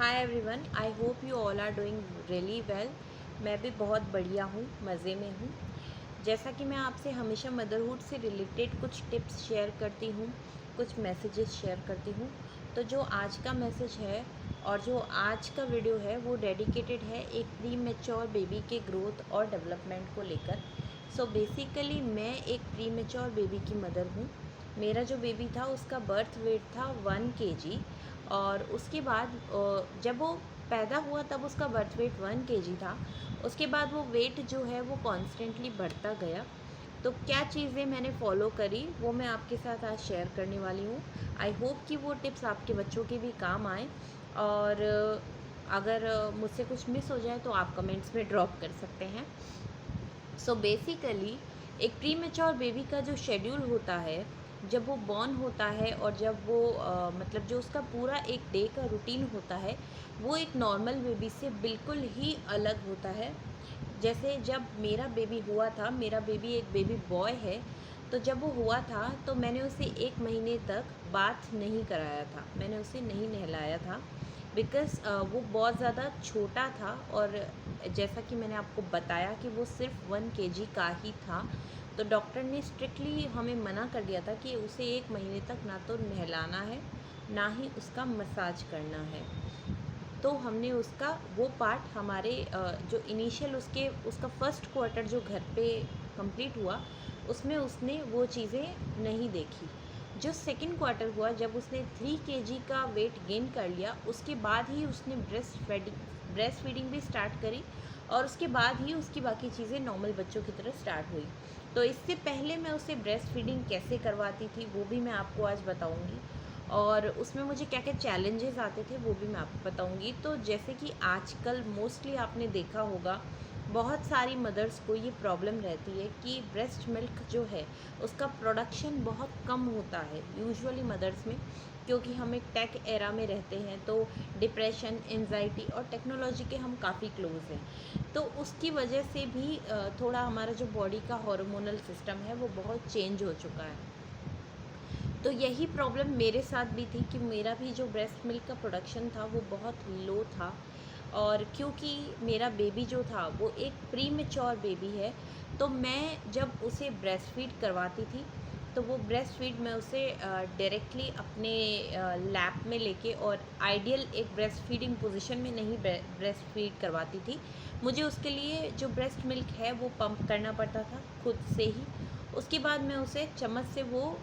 Hi everyone, I hope you all are doing really well. मैं भी बहुत बढ़िया हूँ, मज़े में हूँ। जैसा कि मैं आपसे हमेशा मदरहुड से रिलेटेड कुछ टिप्स शेयर करती हूँ, कुछ मैसेजेस शेयर करती हूँ। तो जो आज का मैसेज है और जो आज का वीडियो है वो डेडिकेटेड है एक प्री मेच्योर बेबी के ग्रोथ और डेवलपमेंट को लेकर। सो बेसिकली मैं एक प्री मेच्योर बेबी की मदर हूँ। मेरा जो बेबी था उसका बर्थ वेट था 1 kg, और उसके बाद जब वो पैदा हुआ तब उसका बर्थ वेट 1 kg था। उसके बाद वो वेट जो है वो कॉन्स्टेंटली बढ़ता गया। तो क्या चीज़ें मैंने फॉलो करी वो मैं आपके साथ आज शेयर करने वाली हूँ। आई होप कि वो टिप्स आपके बच्चों के भी काम आए। और अगर मुझसे कुछ मिस हो जाए तो आप कमेंट्स में ड्रॉप कर सकते हैं। सो बेसिकली एक प्री मेच्योर बेबी का जो शेड्यूल होता है, जब वो बॉर्न होता है और जब वो मतलब जो उसका पूरा एक डे का रूटीन होता है वो एक नॉर्मल बेबी से बिल्कुल ही अलग होता है। जैसे जब मेरा बेबी हुआ था, मेरा बेबी एक बेबी बॉय है, तो जब वो हुआ था तो मैंने उसे 1 महीने तक बाथ नहीं कराया था, मैंने उसे नहीं नहलाया था। बिकॉज़ वो बहुत ज़्यादा छोटा था, और जैसा कि मैंने आपको बताया कि वो सिर्फ 1 kg का ही था। तो डॉक्टर ने स्ट्रिक्टली हमें मना कर दिया था कि उसे 1 महीने तक ना तो नहलाना है, ना ही उसका मसाज करना है। तो हमने उसका वो पार्ट हमारे जो इनिशियल उसका फर्स्ट क्वार्टर जो घर पे कंप्लीट हुआ उसमें उसने वो चीज़ें नहीं देखी। जो सेकंड क्वार्टर हुआ, जब उसने 3 kg का वेट गेन कर लिया, उसके बाद ही उसने ब्रेस्ट फीडिंग भी स्टार्ट करी, और उसके बाद ही उसकी बाकी चीज़ें नॉर्मल बच्चों की तरह स्टार्ट हुई। तो इससे पहले मैं उसे ब्रेस्ट फीडिंग कैसे करवाती थी वो भी मैं आपको आज बताऊंगी, और उसमें मुझे क्या क्या चैलेंजेस आते थे वो भी मैं आपको बताऊंगी। तो जैसे कि आजकल मोस्टली आपने देखा होगा, बहुत सारी मदर्स को ये प्रॉब्लम रहती है कि ब्रेस्ट मिल्क जो है उसका प्रोडक्शन बहुत कम होता है यूजुअली मदर्स में, क्योंकि हम एक टेक एरा में रहते हैं। तो डिप्रेशन, एंजाइटी और टेक्नोलॉजी के हम काफ़ी क्लोज हैं। तो उसकी वजह से भी थोड़ा हमारा जो बॉडी का हार्मोनल सिस्टम है वो बहुत चेंज हो चुका है। तो यही प्रॉब्लम मेरे साथ भी थी कि मेरा भी जो ब्रेस्ट मिल्क का प्रोडक्शन था वो बहुत लो था। और क्योंकि मेरा बेबी जो था वो एक प्री मेच्योर बेबी है, तो मैं जब उसे ब्रेस्ट फीड करवाती थी तो वो ब्रेस्ट फीड मैं उसे डायरेक्टली अपने लैप में लेके, और आइडियल एक ब्रेस्ट फीडिंग पोजीशन में नहीं ब्रेस्ट फीड करवाती थी। मुझे उसके लिए जो ब्रेस्ट मिल्क है वो पंप करना पड़ता था खुद से ही। उसके बाद मैं उसे चम्मच से वो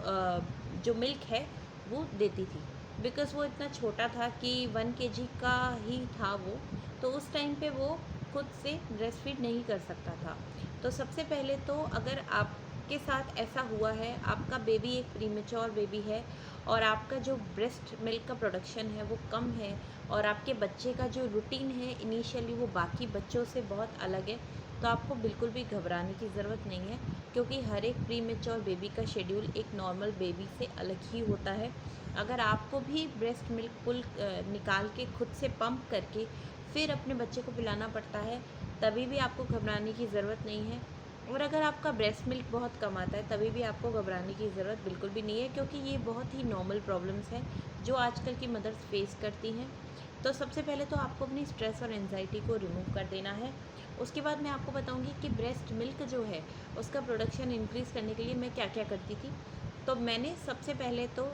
जो मिल्क है वो देती थी। बिकॉज़ वो इतना छोटा था कि 1 kg का ही था वो, तो उस टाइम पे वो खुद से ब्रेस्ट फीड नहीं कर सकता था। तो सबसे पहले तो अगर आपके साथ ऐसा हुआ है, आपका बेबी एक प्रीमेच्योर बेबी है और आपका जो ब्रेस्ट मिल्क का प्रोडक्शन है वो कम है, और आपके बच्चे का जो रूटीन है इनिशियली वो बाकी बच्चों से बहुत अलग है, तो आपको बिल्कुल भी घबराने की ज़रूरत नहीं है, क्योंकि हर एक प्री मेच्योर बेबी का शेड्यूल एक नॉर्मल बेबी से अलग ही होता है। अगर आपको भी ब्रेस्ट मिल्क पुल निकाल के खुद से पंप करके फिर अपने बच्चे को पिलाना पड़ता है, तभी भी आपको घबराने की ज़रूरत नहीं है। और अगर आपका ब्रेस्ट मिल्क बहुत कम आता है तभी भी आपको घबराने की ज़रूरत बिल्कुल भी नहीं है, क्योंकि ये बहुत ही नॉर्मल प्रॉब्लम्स हैं जो आजकल की मदर्स फेस करती हैं। तो सबसे पहले तो आपको अपनी स्ट्रेस और एंजाइटी को रिमूव कर देना है। उसके बाद मैं आपको बताऊंगी कि ब्रेस्ट मिल्क जो है उसका प्रोडक्शन इंक्रीज़ करने के लिए मैं क्या क्या करती थी। तो मैंने सबसे पहले तो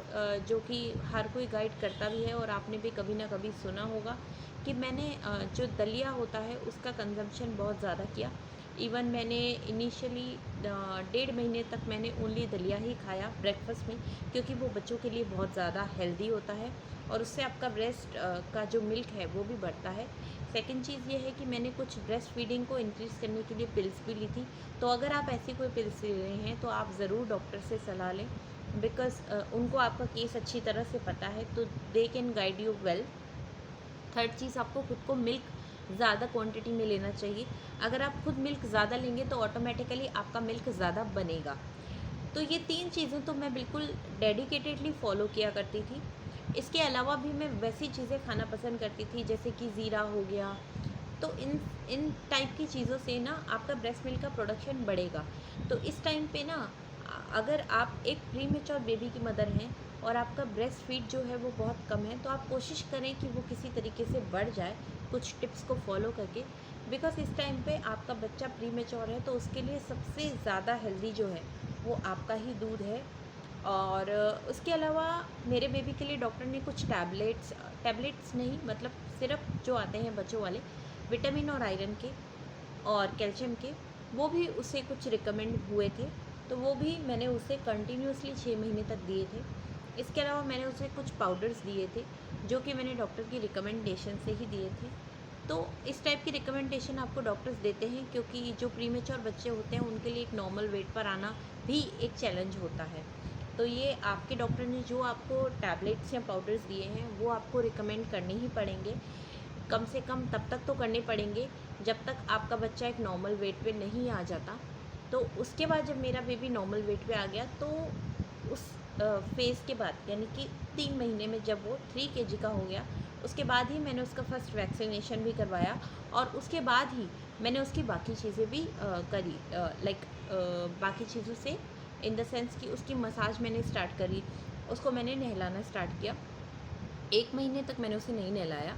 जो कि हर कोई गाइड करता भी है और आपने भी कभी ना कभी सुना होगा, कि मैंने जो दलिया होता है उसका कंजम्पशन बहुत ज़्यादा किया। इवन मैंने इनिशियली 1.5 महीने तक मैंने ओनली दलिया ही खाया ब्रेकफास्ट में, क्योंकि वो बच्चों के लिए बहुत ज़्यादा हेल्दी होता है और उससे आपका ब्रेस्ट का जो मिल्क है वो भी बढ़ता है। सेकंड चीज़ ये है कि मैंने कुछ ब्रेस्ट फीडिंग को इंक्रीज़ करने के लिए पिल्स भी ली थी। तो अगर आप ऐसी कोई पिल्स ले रहे हैं तो आप ज़रूर डॉक्टर से सलाह लें, बिकॉज़ उनको आपका केस अच्छी तरह से पता है, तो they can guide you well. Third चीज़, आपको खुद को मिल्क ज़्यादा क्वांटिटी में लेना चाहिए। अगर आप खुद मिल्क ज़्यादा लेंगे तो ऑटोमेटिकली आपका मिल्क ज़्यादा बनेगा। तो ये 3 चीज़ें तो मैं बिल्कुल डेडिकेटेडली फ़ॉलो किया करती थी। इसके अलावा भी मैं वैसी चीज़ें खाना पसंद करती थी जैसे कि ज़ीरा हो गया। तो इन इन टाइप की चीज़ों से ना आपका ब्रेस्ट मिल्क का प्रोडक्शन बढ़ेगा। तो इस टाइम पे ना अगर आप एक प्री मेच्योर बेबी की मदर हैं और आपका ब्रेस्ट फीड जो है वो बहुत कम है, तो आप कोशिश करें कि वो किसी तरीके से बढ़ जाए कुछ टिप्स को फॉलो करके। बिकॉज़ इस टाइम पे आपका बच्चा प्री मैच्योर है, तो उसके लिए सबसे ज़्यादा हेल्दी जो है वो आपका ही दूध है। और उसके अलावा मेरे बेबी के लिए डॉक्टर ने कुछ टैबलेट्स नहीं, मतलब सिरप जो आते हैं बच्चों वाले, विटामिन और आयरन के और कैल्शियम के, वो भी उसे कुछ रिकमेंड हुए थे, तो वो भी मैंने उसे कंटिन्यूअसली 6 महीने तक दिए थे। इसके अलावा मैंने उसे कुछ पाउडर्स दिए थे, जो कि मैंने डॉक्टर की रिकमेंडेशन से ही दिए थे। तो इस टाइप की रिकमेंडेशन आपको डॉक्टर्स देते हैं, क्योंकि जो प्रीमेच्योर बच्चे होते हैं उनके लिए एक नॉर्मल वेट पर आना भी एक चैलेंज होता है। तो ये आपके डॉक्टर ने जो आपको टैबलेट्स या पाउडर्स दिए हैं वो आपको रिकमेंड करने ही पड़ेंगे। कम से कम तब तक तो करने पड़ेंगे जब तक आपका बच्चा एक नॉर्मल वेट पे नहीं आ जाता। तो उसके बाद जब मेरा बेबी नॉर्मल वेट पे आ गया, तो उस फेज़ के बाद, यानी कि 3 महीने में जब वो 3 केजी का हो गया, उसके बाद ही मैंने उसका फर्स्ट वैक्सीनेशन भी करवाया। और उसके बाद ही मैंने उसकी बाकी चीज़ें भी करी, बाकी चीज़ों से इन द सेंस कि उसकी मसाज मैंने स्टार्ट करी, उसको मैंने नहलाना स्टार्ट किया। 1 महीने तक मैंने उसे नहीं नहलाया।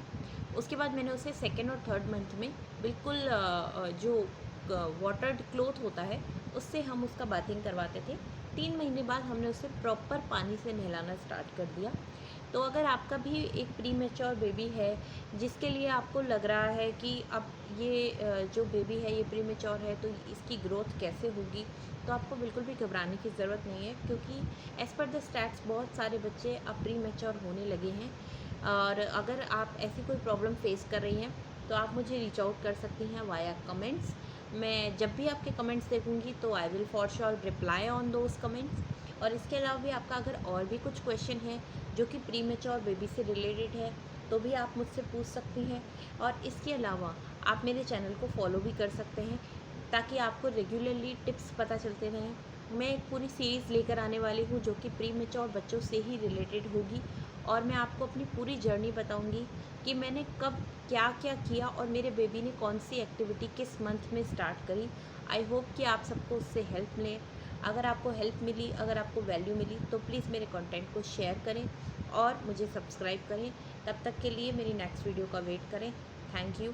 उसके बाद मैंने उसे सेकंड और थर्ड मंथ में बिल्कुल जो वाटर्ड क्लॉथ होता है उससे हम उसका बाथिंग करवाते थे। 3 महीने बाद हमने उसे प्रॉपर पानी से नहलाना स्टार्ट कर दिया। तो अगर आपका भी एक प्री मैच्योर बेबी है, जिसके लिए आपको लग रहा है कि अब ये जो बेबी है ये प्री मैच्योर है, तो इसकी ग्रोथ कैसे होगी, तो आपको बिल्कुल भी घबराने की ज़रूरत नहीं है, क्योंकि एज़ पर द स्टैट्स बहुत सारे बच्चे अब प्री मैच्योर होने लगे हैं। और अगर आप ऐसी कोई प्रॉब्लम फेस कर रही हैं, तो आप मुझे रीच आउट कर सकती हैं वाया कमेंट्स। मैं जब भी आपके कमेंट्स देखूंगी तो I will for sure reply on those comments. और इसके अलावा भी आपका अगर और भी कुछ क्वेश्चन है जो कि प्री मैच्योर बेबी से रिलेटेड है, तो भी आप मुझसे पूछ सकती हैं। और इसके अलावा आप मेरे चैनल को फॉलो भी कर सकते हैं, ताकि आपको रेगुलरली टिप्स पता चलते रहें। मैं एक पूरी सीरीज़ लेकर आने वाली हूँ जो कि प्री मैच्योर बच्चों से ही रिलेटेड होगी, और मैं आपको अपनी पूरी जर्नी बताऊंगी कि मैंने कब क्या क्या किया और मेरे बेबी ने कौन सी एक्टिविटी किस मंथ में स्टार्ट करी। आई होप कि आप सबको उससे हेल्प मिले। अगर आपको हेल्प मिली, अगर आपको वैल्यू मिली, तो प्लीज़ मेरे कंटेंट को शेयर करें और मुझे सब्सक्राइब करें। तब तक के लिए मेरी नेक्स्ट वीडियो का वेट करें। Thank you.